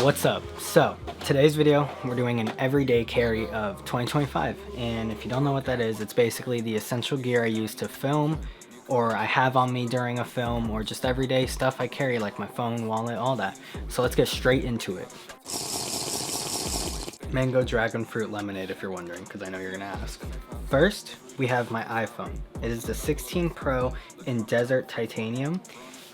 What's up? So today's video we're doing an everyday carry of 2025, and if you don't know what that is, it's basically the essential gear I use to film or I have on me during a film, or just everyday stuff I carry like my phone, wallet, all that. So let's get straight into it. Mango dragon fruit lemonade, if you're wondering, because I know you're gonna ask. First, we have my iPhone. It is the 16 Pro in desert titanium,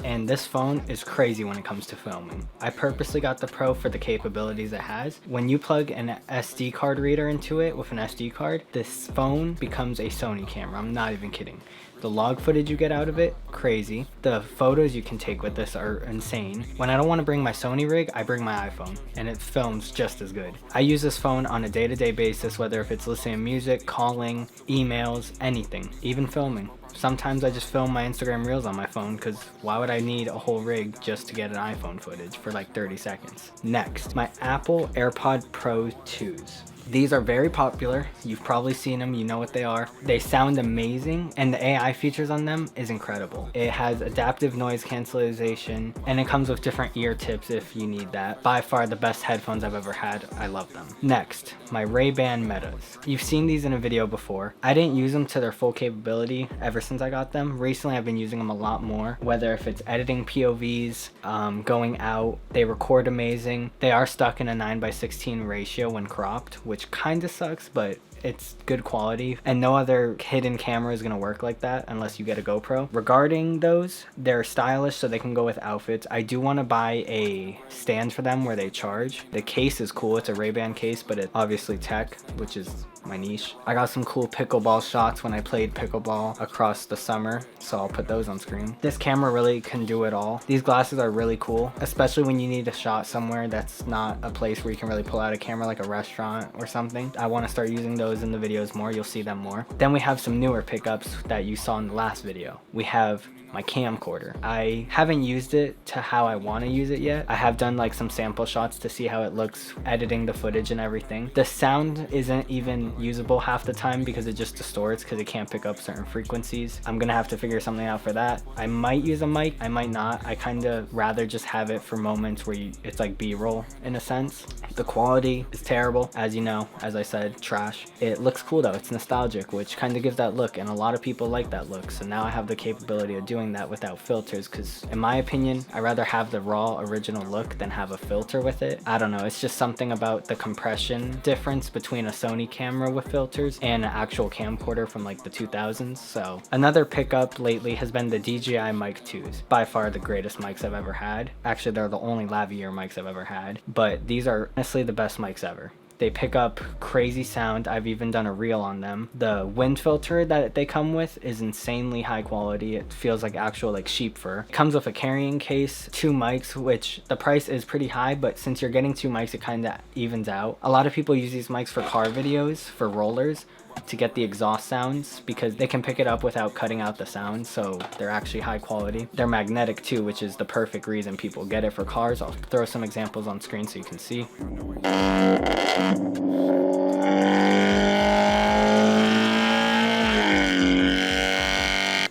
and this phone is crazy when it comes to filming. I purposely got the Pro for the capabilities it has. When you plug an SD card reader into it with an SD card, this phone becomes a Sony camera. I'm not even kidding. The log footage you get out of it, crazy. The photos you can take with this are insane. When I don't want to bring my Sony rig, I bring my iPhone, and it films just as good. I use this phone on a day-to-day basis, whether if it's listening to music, calling, emails, anything, even filming. Sometimes I just film my Instagram reels on my phone, because why would I need a whole rig just to get an iPhone footage for like 30 seconds? Next, my Apple AirPod Pro 2s. These are very popular. You've probably seen them, you know what they are. They sound amazing, and the AI features on them is incredible. It has adaptive noise cancellation, and it comes with different ear tips if you need that. By far the best headphones I've ever had. I love them. Next, my Ray-Ban Metas. You've seen these in a video before. I didn't use them to their full capability ever since I got them. Recently I've been using them a lot more, whether if it's editing POVs, going out. They record amazing. They are stuck in a 9:16 ratio when cropped, which kind of sucks, but it's good quality, and no other hidden camera is going to work like that unless you get a GoPro. Regarding those, they're stylish, so they can go with outfits. I do want to buy a stand for them where they charge. The case is cool. It's a Ray-Ban case, but it's obviously tech, which is my niche. I got some cool pickleball shots when I played pickleball across the summer, so I'll put those on screen. This camera really can do it all. These glasses are really cool, especially when you need a shot somewhere that's not a place where you can really pull out a camera, like a restaurant or something. I want to start using those in the videos more. You'll see them more. Then we have some newer pickups that you saw in the last video. We have my camcorder. I haven't used it to how I want to use it yet. I have done like some sample shots to see how it looks editing the footage and everything. The sound isn't even usable half the time because it just distorts because it can't pick up certain frequencies. I'm gonna have to figure something out for that. I might use a mic, I might not. I kind of rather just have it for moments where it's like B-roll in a sense. The quality is terrible, as you know, as I said, trash. It looks cool though, it's nostalgic, which kind of gives that look, and a lot of people like that look. So now I have the capability of doing that without filters, because in my opinion, I'd rather have the raw original look than have a filter with it. I don't know, it's just something about the compression difference between a Sony camera with filters and an actual camcorder from like the 2000s. So another pickup lately has been the DJI Mic 2s. By far the greatest mics I've ever had. Actually, they're the only lavalier mics I've ever had, but these are honestly the best mics ever. They pick up crazy sound. I've even done a reel on them. The wind filter that they come with is insanely high quality. It feels like actual like sheep fur. It comes with a carrying case, 2 mics, which the price is pretty high, but since you're getting 2 mics, it kind of evens out. A lot of people use these mics for car videos, for rollers, to get the exhaust sounds, because they can pick it up without cutting out the sound, so they're actually high quality. They're magnetic too, which is the perfect reason people get it for cars. I'll throw some examples on screen so you can see.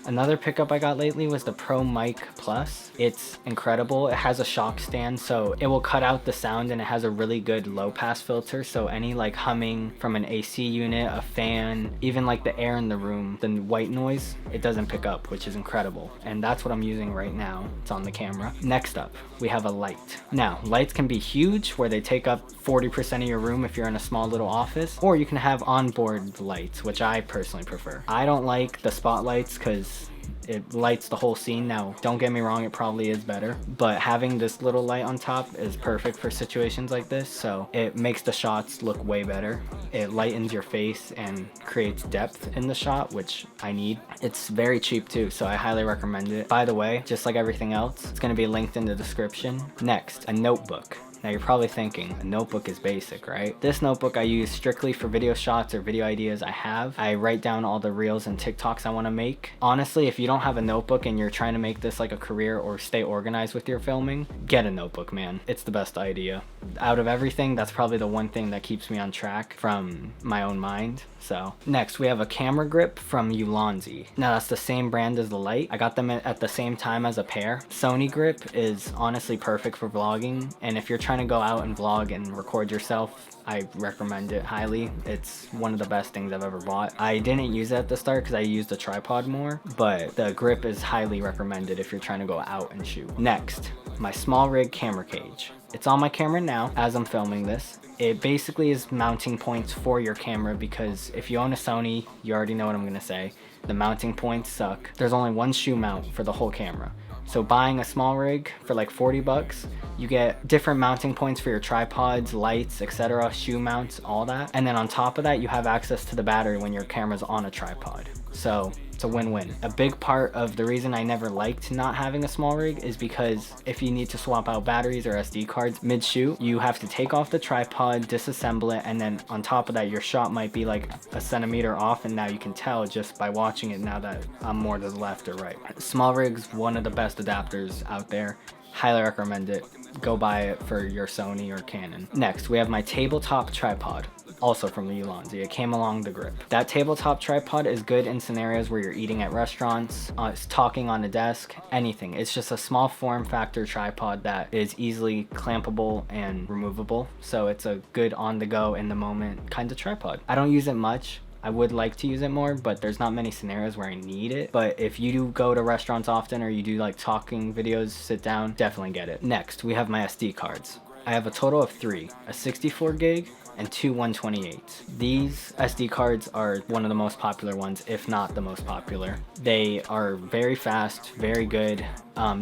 Another pickup I got lately was the Pro Mic Plus. It's incredible. It has a shock stand, so it will cut out the sound, and it has a really good low pass filter, so any like humming from an AC unit, a fan, even like the air in the room, the white noise, it doesn't pick up, which is incredible. And that's what I'm using right now. It's on the camera. Next up, we have a light. Now, lights can be huge, where they take up 40% of your room if you're in a small little office, or you can have onboard lights, which I personally prefer. I don't like the spotlights because it lights the whole scene. Now, don't get me wrong, it probably is better, but having this little light on top is perfect for situations like this, so it makes the shots look way better. It lightens your face and creates depth in the shot, which I need. It's very cheap too, so I highly recommend it. By the way, just like everything else, it's going to be linked in the description. Next, a notebook. Now you're probably thinking, a notebook is basic, right? This notebook I use strictly for video shots or video ideas I have. I write down all the reels and TikToks I want to make. Honestly, if you don't have a notebook and you're trying to make this like a career or stay organized with your filming, get a notebook, man. It's the best idea. Out of everything, that's probably the one thing that keeps me on track from my own mind. So next we have a camera grip from Ulanzi. Now that's the same brand as the light. I got them at the same time as a pair. Sony grip is honestly perfect for vlogging, and if you're trying to go out and vlog and record yourself, I recommend it highly. It's one of the best things I've ever bought. I didn't use it at the start because I used the tripod more, but the grip is highly recommended if you're trying to go out and shoot. Next, my SmallRig camera cage. It's on my camera now as I'm filming this. It basically is mounting points for your camera, because if you own a Sony, you already know what I'm gonna say. The mounting points suck. There's only one shoe mount for the whole camera. So buying a SmallRig for like 40 bucks, you get different mounting points for your tripods, lights, etc., shoe mounts, all that. And then on top of that, you have access to the battery when your camera's on a tripod. So it's a win-win. A big part of the reason I never liked not having a SmallRig is because if you need to swap out batteries or SD cards mid-shoot, you have to take off the tripod, disassemble it, and then on top of that, your shot might be like a centimeter off, and now you can tell just by watching it now that I'm more to the left or right. SmallRig's one of the best adapters out there. Highly recommend it. Go buy it for your Sony or Canon. Next, we have my tabletop tripod, also from the Ulanzi. It came along the grip. That tabletop tripod is good in scenarios where you're eating at restaurants, talking on a desk, anything. It's just a small form factor tripod that is easily clampable and removable. So it's a good on the go, in the moment kind of tripod. I don't use it much. I would like to use it more, but there's not many scenarios where I need it. But if you do go to restaurants often, or you do like talking videos, sit down, definitely get it. Next, we have my SD cards. I have a total of 3, a 64 gig and 2 128s. These SD cards are one of the most popular ones, if not the most popular. They are very fast, very good.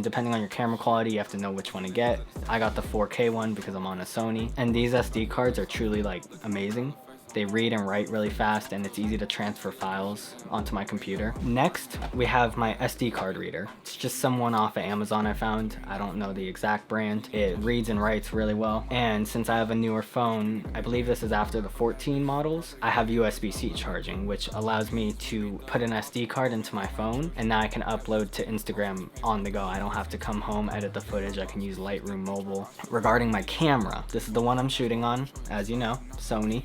Depending on your camera quality, you have to know which one to get. I got the 4K one because I'm on a Sony, and these SD cards are truly like amazing. They read and write really fast, and it's easy to transfer files onto my computer. Next, we have my SD card reader. It's just some one off of Amazon I found. I don't know the exact brand. It reads and writes really well. And since I have a newer phone, I believe this is after the 14 models, I have USB-C charging, which allows me to put an SD card into my phone, and now I can upload to Instagram on the go. I don't have to come home, edit the footage. I can use Lightroom Mobile. Regarding my camera, this is the one I'm shooting on, as you know, Sony.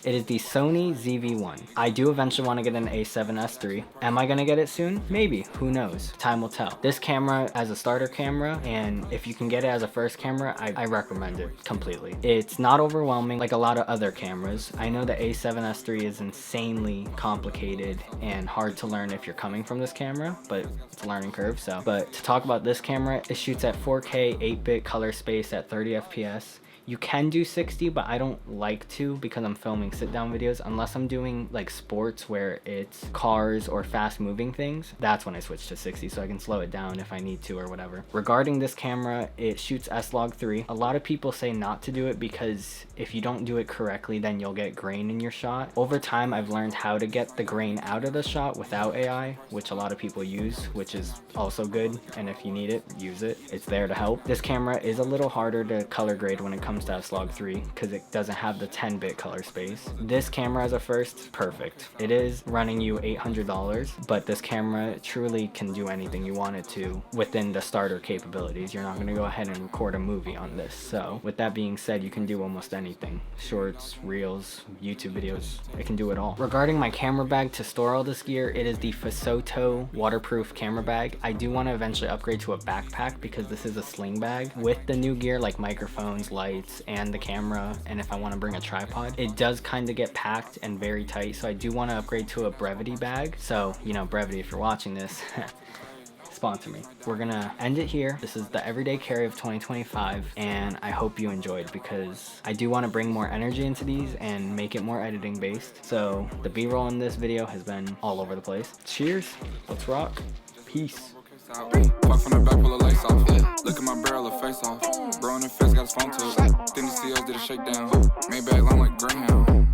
It is the Sony ZV-1. I do eventually want to get an A7S III. Am I going to get it soon? Maybe. Who knows? Time will tell. This camera as a starter camera, and if you can get it as a first camera, I recommend it completely. It's not overwhelming like a lot of other cameras. I know the A7S III is insanely complicated and hard to learn if you're coming from this camera, but it's a learning curve. But to talk about this camera, it shoots at 4K 8-bit color space at 30 FPS. You can do 60, but I don't like to because I'm filming sit-down videos. Unless I'm doing like sports where it's cars or fast-moving things, that's when I switch to 60 so I can slow it down if I need to or whatever. Regarding this camera, it shoots S-Log3. A lot of people say not to do it because if you don't do it correctly, then you'll get grain in your shot. Over time, I've learned how to get the grain out of the shot without AI, which a lot of people use, which is also good. And if you need it, use it. It's there to help. This camera is a little harder to color grade when it comes to S-Log3 because it doesn't have the 10-bit color space. This camera as a first, perfect. It is running you $800, but this camera truly can do anything you want it to within the starter capabilities. You're not going to go ahead and record a movie on this. So with that being said, you can do almost anything. Shorts, reels, YouTube videos, it can do it all. Regarding my camera bag to store all this gear, it is the Fosoto waterproof camera bag. I do want to eventually upgrade to a backpack because this is a sling bag with the new gear like microphones, lights, and the camera, and if I want to bring a tripod. It does kind of get packed and very tight, so I do want to upgrade to a Brevity bag. So, you know, Brevity, if you're watching this, sponsor me. We're gonna end it here. This is the everyday carry of 2025, and I hope you enjoyed because I do want to bring more energy into these and make it more editing based. So the B-roll in this video has been all over the place. Cheers, let's rock, peace. Fuck from the back, pull a lace off. Look at my barrel of face off. Bro in the face got his phone took. Then the CEOs did a shakedown. Maybach long like Greyhound.